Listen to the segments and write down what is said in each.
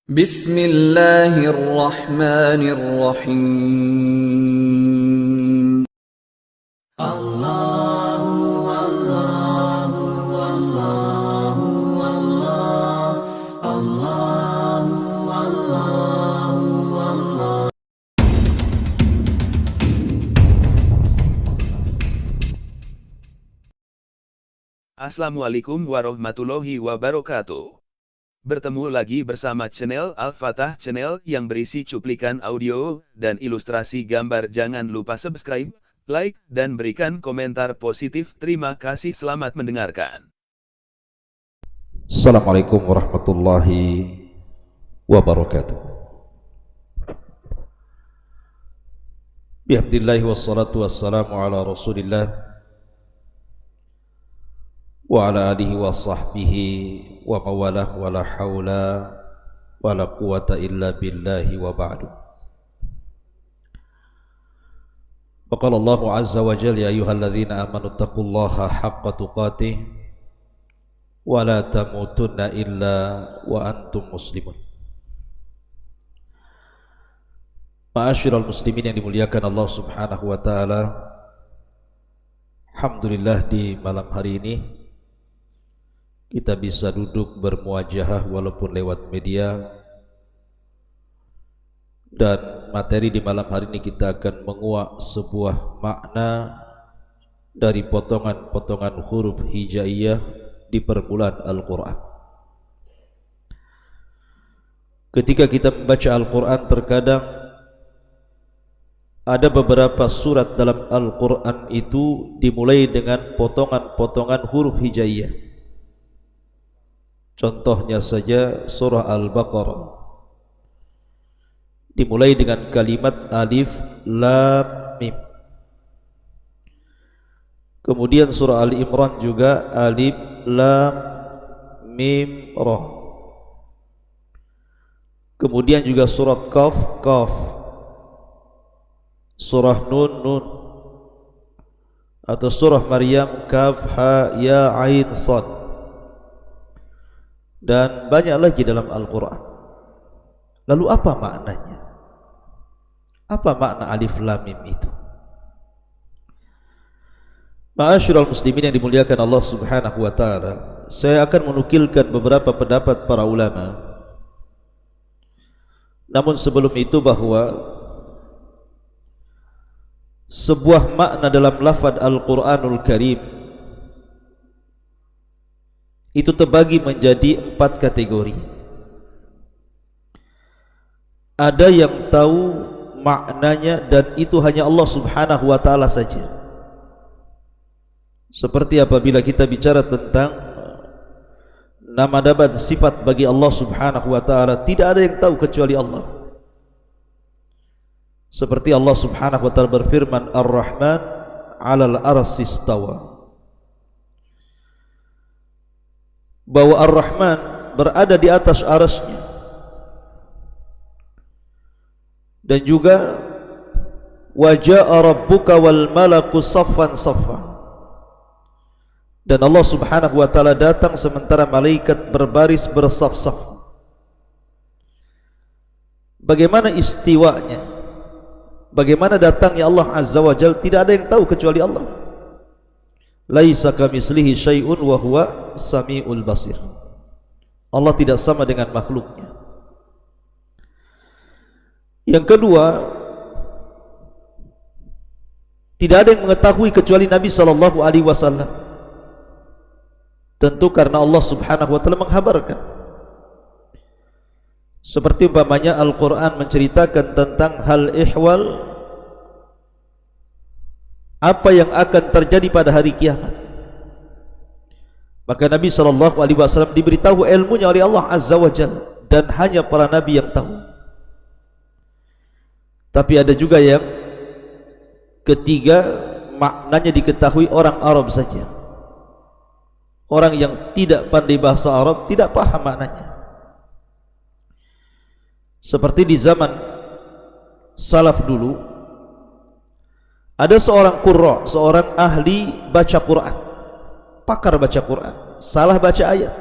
Bismillahirrahmanirrahim. Assalamualaikum warahmatullahi wabarakatuh. Bertemu lagi bersama channel Al-Fatah Channel yang berisi cuplikan audio dan ilustrasi gambar. Jangan lupa subscribe, like, dan berikan komentar positif. Terima kasih, selamat mendengarkan. Assalamualaikum warahmatullahi wabarakatuh. Bihamdillahi wassalatu wassalamu ala rasulillah wa ala alihi wa sahbihi wa mawalah wa la hawla wa la quwata illa billahi wa ba'du. Wa qala Allahu azza wa jalla ya ayyuhalladzina amanu taqullaha haqqa tuqatih wa la tamutunna illa wa antum muslimun. Ma'asyiral muslimin yang dimuliakan Allah subhanahu wa ta'ala, alhamdulillah di malam hari ini kita bisa duduk bermuajahah walaupun lewat media, dan materi di malam hari ini kita akan menguak sebuah makna dari potongan-potongan huruf hijaiyah di permulaan Al-Quran. Ketika kita membaca Al-Quran, terkadang ada beberapa surat dalam Al-Quran itu dimulai dengan potongan-potongan huruf hijaiyah. Contohnya saja surah Al-Baqarah dimulai dengan kalimat alif lam mim. Kemudian surah Al-Imran juga alif lam mim ra. Kemudian juga surat Qaf qaf. Surah Nun nun. Atau surah Maryam kaf ha ya ain sad. Dan banyak lagi dalam Al-Quran. Lalu apa maknanya? Apa makna alif lam mim itu? Ma'asyiral muslimin yang dimuliakan Allah subhanahu wa ta'ala, saya akan menukilkan beberapa pendapat para ulama. Namun sebelum itu, bahwa sebuah makna dalam lafaz Al-Quranul Karim itu terbagi menjadi 4 kategori. Ada yang tahu maknanya dan itu hanya Allah subhanahu wa ta'ala saja. Seperti apabila kita bicara tentang nama dan sifat bagi Allah subhanahu wa ta'ala, tidak ada yang tahu kecuali Allah. Seperti Allah subhanahu wa ta'ala berfirman, Ar-Rahman 'alal arsy istawa, bahwa Ar-Rahman berada di atas arasnya. Dan juga wa jaa'a rabbuka wal malaku saffan saffa, dan Allah subhanahu wa ta'ala datang sementara malaikat berbaris bersaf-saf. Bagaimana istiwanya, bagaimana datangnya Allah azza wa jalla, tidak ada yang tahu kecuali Allah. Laisa kamitslihi syai'un wa huwa samiul basir. Allah tidak sama dengan makhluknya. Yang kedua, tidak ada yang mengetahui kecuali Nabi sallallahu alaihi wasallam. Tentu karena Allah subhanahu wa ta'ala menghabarkan. Seperti umpamanya Al-Quran menceritakan tentang hal ihwal, apa yang akan terjadi pada hari kiamat. Maka Nabi SAW diberitahu ilmunya oleh Allah Azza wa Jalla, dan hanya para Nabi yang tahu. Tapi ada juga yang ketiga, maknanya diketahui orang Arab saja. Orang yang tidak pandai bahasa Arab tidak paham maknanya. Seperti di zaman salaf dulu, ada seorang qurra, seorang ahli baca Quran, pakar baca Quran, salah baca ayat.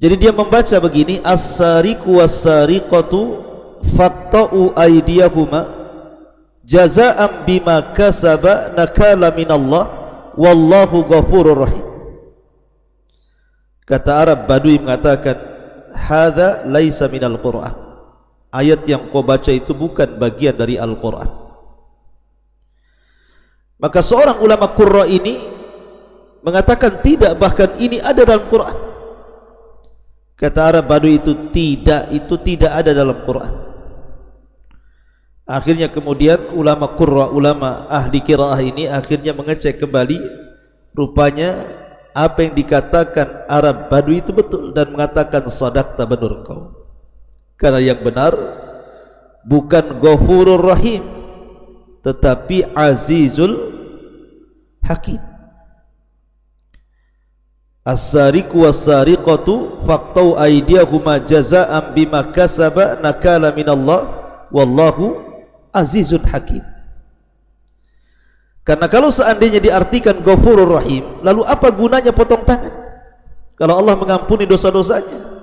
Jadi dia membaca begini, as-sariqu was-sariqatu faqta'u aydiyahuma jazaa'an bima kasaba nakala minallah wallahu ghafurur rahim. Kata Arab Badui mengatakan, hadza laisa minal Qur'an. Ayat yang kau baca itu bukan bagian dari Al-Qur'an. Maka seorang ulama qurra ini mengatakan tidak, bahkan ini ada dalam Qur'an. Kata Arab Badui itu tidak ada dalam Quran. Akhirnya kemudian ulama qurra, ulama ahli qiraah ini akhirnya mengecek kembali, rupanya apa yang dikatakan Arab Badui itu betul, dan mengatakan sadaqta, benar kau. Karena yang benar bukan Ghafurur Rahim, tetapi Azizul Hakim. As-sariqu was-sariqatu faqtau aydiyahuma jazaa'an bima kasaba nakala minallah wallahu azizun hakim. Karena kalau seandainya diartikan Ghafurur Rahim, lalu apa gunanya potong tangan kalau Allah mengampuni dosa-dosanya?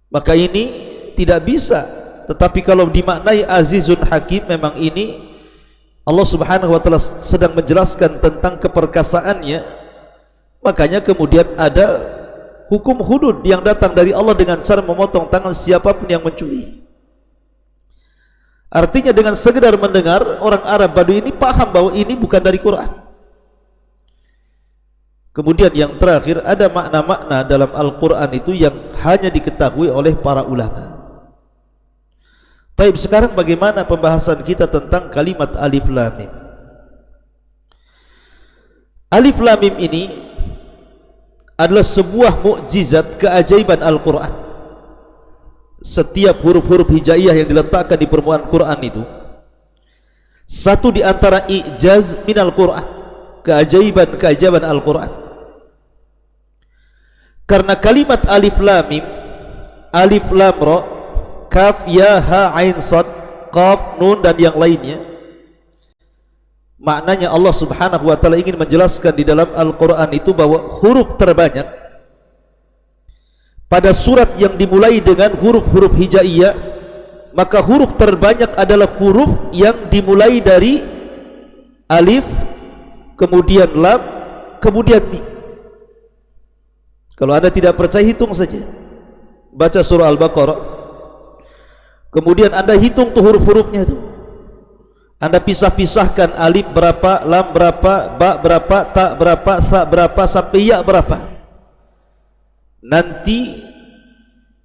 Maka ini tidak bisa. Tetapi kalau dimaknai Azizun Hakim, memang ini Allah Subhanahu wa taala sedang menjelaskan tentang keperkasaannya. Makanya kemudian ada hukum hudud yang datang dari Allah dengan cara memotong tangan siapapun yang mencuri. Artinya dengan sekedar mendengar, orang Arab Badui ini paham bahwa ini bukan dari Quran. Kemudian yang terakhir, ada makna-makna dalam Al-Quran itu yang hanya diketahui oleh para ulama. Taib, sekarang bagaimana pembahasan kita tentang kalimat Alif Lam Mim? Alif Lam Mim ini adalah sebuah mukjizat, keajaiban Al-Quran. Setiap huruf-huruf hijaiyah yang diletakkan di permukaan Quran itu satu di antara i'jaz minal Quran, keajaiban Al-Quran. Karena kalimat Alif Lam Mim, Alif Lam Ra, Kaf Ya Ha Ain Sad, Qaf Nun dan yang lainnya, maknanya Allah Subhanahu wa taala ingin menjelaskan di dalam Al-Quran itu bahwa huruf terbanyak pada surat yang dimulai dengan huruf-huruf hijaiyah, maka huruf terbanyak adalah huruf yang dimulai dari alif, kemudian lam, kemudian mim. Kalau Anda tidak percaya, hitung saja, baca surah Al-Baqarah, kemudian Anda hitung tuh huruf-hurufnya itu. Anda pisah-pisahkan, alif berapa, lam berapa, ba berapa, ta berapa, sa berapa, sampai ya berapa. Nanti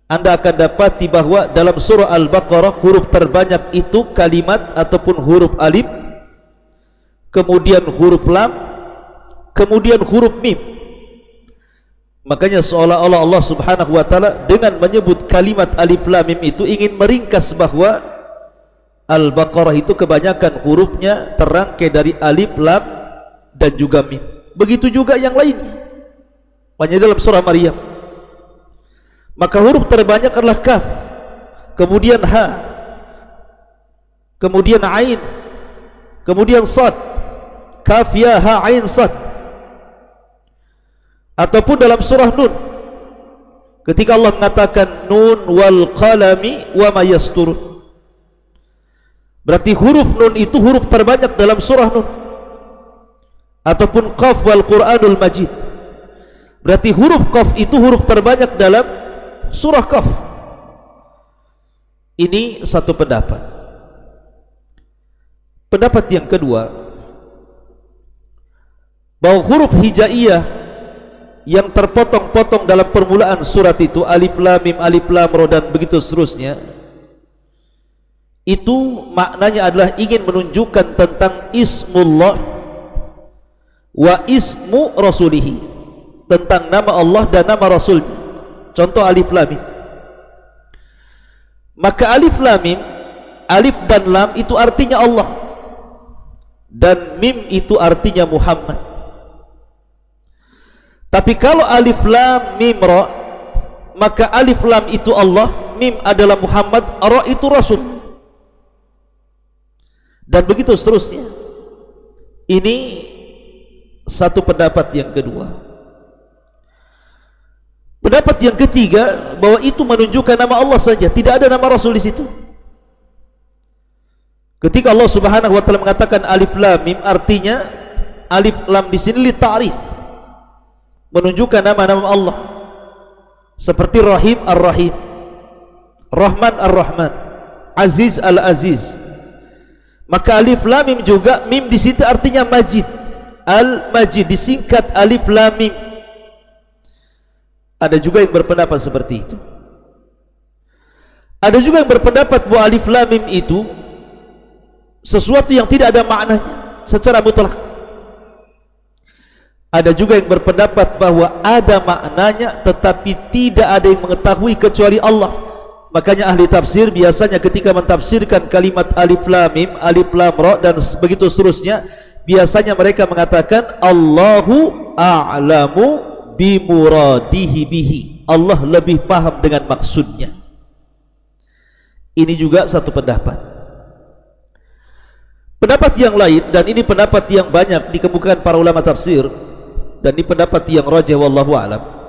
Anda akan dapati bahwa dalam surah Al-Baqarah huruf terbanyak itu kalimat ataupun huruf alif, kemudian huruf lam, kemudian huruf mim. Makanya seolah-olah Allah Subhanahu wa taala dengan menyebut kalimat Alif Lam Mim itu ingin meringkas bahwa Al-Baqarah itu kebanyakan hurufnya terangkai dari alif, lam dan juga mim. Begitu juga yang lainnya. Makanya dalam surah Maryam, maka huruf terbanyak adalah kaf, kemudian ha, kemudian ain, kemudian sad. Kaf ya ha ain sad. Ataupun dalam surah Nun, ketika Allah mengatakan nun wal qalami wa ma yasturun, berarti huruf nun itu huruf terbanyak dalam surah Nun. Ataupun qaf wal Qur'anul Majid, berarti huruf qaf itu huruf terbanyak dalam surah Qaf. Ini satu pendapat. Pendapat yang kedua, bahwa huruf hijaiyah yang terpotong-potong dalam permulaan surat itu, alif lam mim, alif lam ra dan begitu seterusnya, itu maknanya adalah ingin menunjukkan tentang ismullah wa ismu rasulihi, tentang nama Allah dan nama Rasulnya. Contoh alif lam mim. Maka alif lam mim, alif dan lam itu artinya Allah, dan mim itu artinya Muhammad. Tapi kalau alif lam mim ra, maka alif lam itu Allah, mim adalah Muhammad, ra itu Rasul, dan begitu seterusnya. Ini satu pendapat yang kedua. Pendapat yang ketiga, bahwa itu menunjukkan nama Allah saja, tidak ada nama Rasul di situ. Ketika Allah Subhanahu wa taala mengatakan alif lam mim, artinya alif lam di sini li ta'rif, menunjukkan nama-nama Allah. Seperti Rahim Ar-Rahim, Rahman Ar-Rahman, Aziz Al-Aziz. Maka alif lam mim juga, mim di situ artinya Majid. Al-Majid disingkat alif lam mim. Ada juga yang berpendapat seperti itu. Ada juga yang berpendapat bahwa alif lam mim itu sesuatu yang tidak ada maknanya secara mutlak. Ada juga yang berpendapat bahwa ada maknanya tetapi tidak ada yang mengetahui kecuali Allah. Makanya ahli tafsir biasanya ketika mentafsirkan kalimat alif lam mim, alif lam ra dan begitu seterusnya, biasanya mereka mengatakan Allahu a'lamu bimuradihi bihi, Allah lebih paham dengan maksudnya. Ini juga satu pendapat. Pendapat yang lain, dan ini pendapat yang banyak dikemukakan para ulama tafsir, dan ini pendapat yang rajih wallahu a'lam,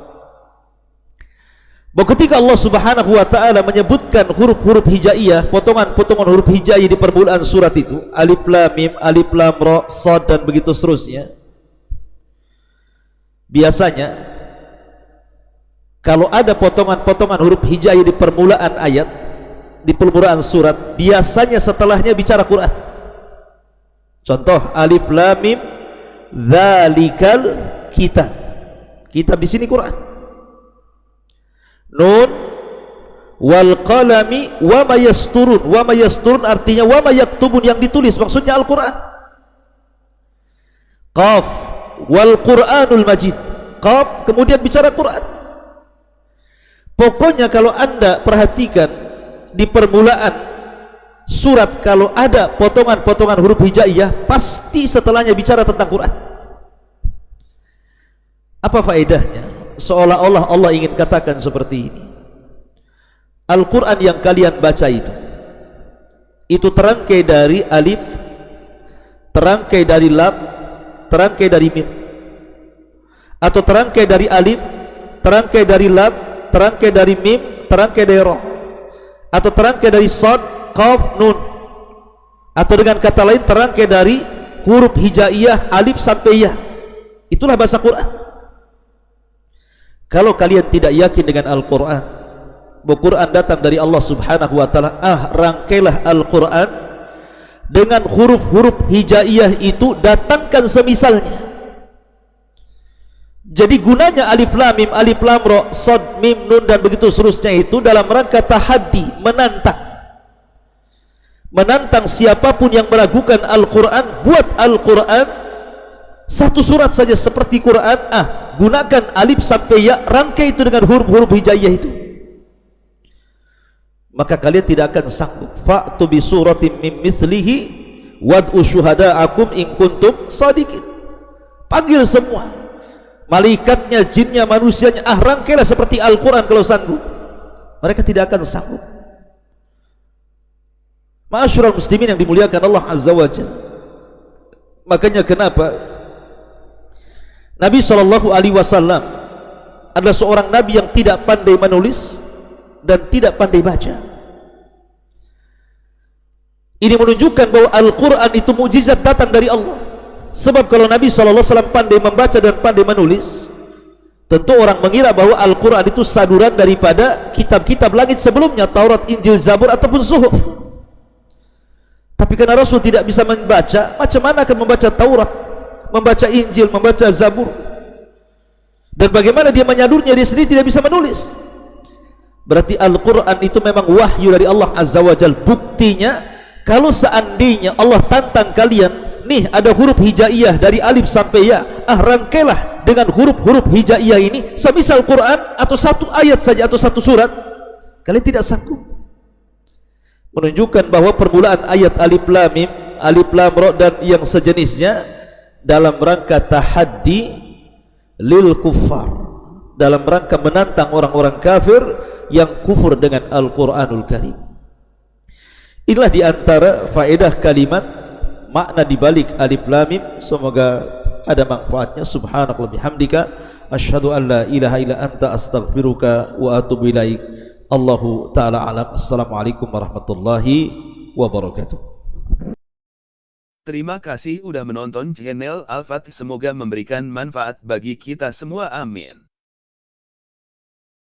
bahwa ketika Allah Subhanahu wa taala menyebutkan huruf-huruf hijaiyah, potongan-potongan huruf hijaiyah di permulaan surat itu, alif lam mim, alif lam ra, shad dan begitu seterusnya, biasanya kalau ada potongan-potongan huruf hijaiyah di permulaan ayat, di permulaan surat, biasanya setelahnya bicara Quran. Contoh alif lam mim dzalikal kitab, kitab di sini Quran. Nun wal qalami wa ma yasturun, wa ma yasturun artinya wa ma yaktubun, yang ditulis, maksudnya Al-Quran. Qaf wal Quranul Majid, qaf kemudian bicara Quran. Pokoknya kalau Anda perhatikan di permulaan surat, kalau ada potongan-potongan huruf hijaiyah, pasti setelahnya bicara tentang Quran. Apa faedahnya? Seolah-olah Allah ingin katakan seperti ini, Al-Quran yang kalian baca itu terangkai dari alif, terangkai dari lam, terangkai dari mim, atau terangkai dari alif, terangkai dari lam, terangkai dari mim, terangkai dari ra, atau terangkai dari shad, qaf, nun, atau dengan kata lain terangkai dari huruf hijaiyah alif sampai ya. Itulah bahasa Quran. Kalau kalian tidak yakin dengan Al-Quran, bahwa Quran datang dari Allah Subhanahu wa taala, rangkailah Al-Quran dengan huruf-huruf hijaiyah itu, datangkan semisalnya. Jadi gunanya alif lam mim, alif lam ra, shad, mim, nun dan begitu seterusnya itu dalam rangka tahaddi, menantang siapapun yang meragukan Al-Quran. Buat Al-Quran satu surat saja seperti Quran, gunakan alif sampai ya, rangkai itu dengan huruf-huruf hijaiyah itu, maka kalian tidak akan sanggup. Fa'tu bi suratin min mithlihi wad'u syuhada'akum in kuntum shadiqin. Panggil semua, malaikatnya, jinnya, manusianya, rangkailah seperti Al-Quran kalau sanggup. Mereka tidak akan sanggup. Ma'asyiral muslimin yang dimuliakan Allah Azza wa Jalla. Makanya kenapa Nabi SAW adalah seorang Nabi yang tidak pandai menulis dan tidak pandai baca. Ini menunjukkan bahwa Al-Quran itu mukjizat datang dari Allah. Sebab kalau Nabi SAW pandai membaca dan pandai menulis, tentu orang mengira bahwa Al-Quran itu saduran daripada kitab-kitab langit sebelumnya, Taurat, Injil, Zabur ataupun Suhuf. Tapi karena Rasul tidak bisa membaca, macam mana akan membaca Taurat, membaca Injil, membaca Zabur? Dan bagaimana dia menyadurnya, dia sendiri tidak bisa menulis? Berarti Al-Quran itu memang wahyu dari Allah Azza wa Jal. Buktinya, kalau seandainya Allah tantang kalian, nih ada huruf hijaiyah dari alif sampai ya, rangkailah dengan huruf-huruf hijaiyah ini semisal Quran, atau satu ayat saja atau satu surat, kalian tidak sanggup. Menunjukkan bahwa permulaan ayat alif lam mim, alif lam ra dan yang sejenisnya dalam rangka tahaddi lil kuffar, dalam rangka menantang orang-orang kafir yang kufur dengan Al-Quranul Karim. Inilah diantara faedah kalimat, makna dibalik alif lam mim. Semoga ada manfaatnya. Subhanakallahumma bihamdika asyhadu an la ilaha illa anta astaghfiruka wa atubu ilaik. Allahu taala alam. Assalamualaikum warahmatullahi wabarakatuh. Terima kasih udah menonton channel Al-Fat. Semoga memberikan manfaat bagi kita semua. Amin.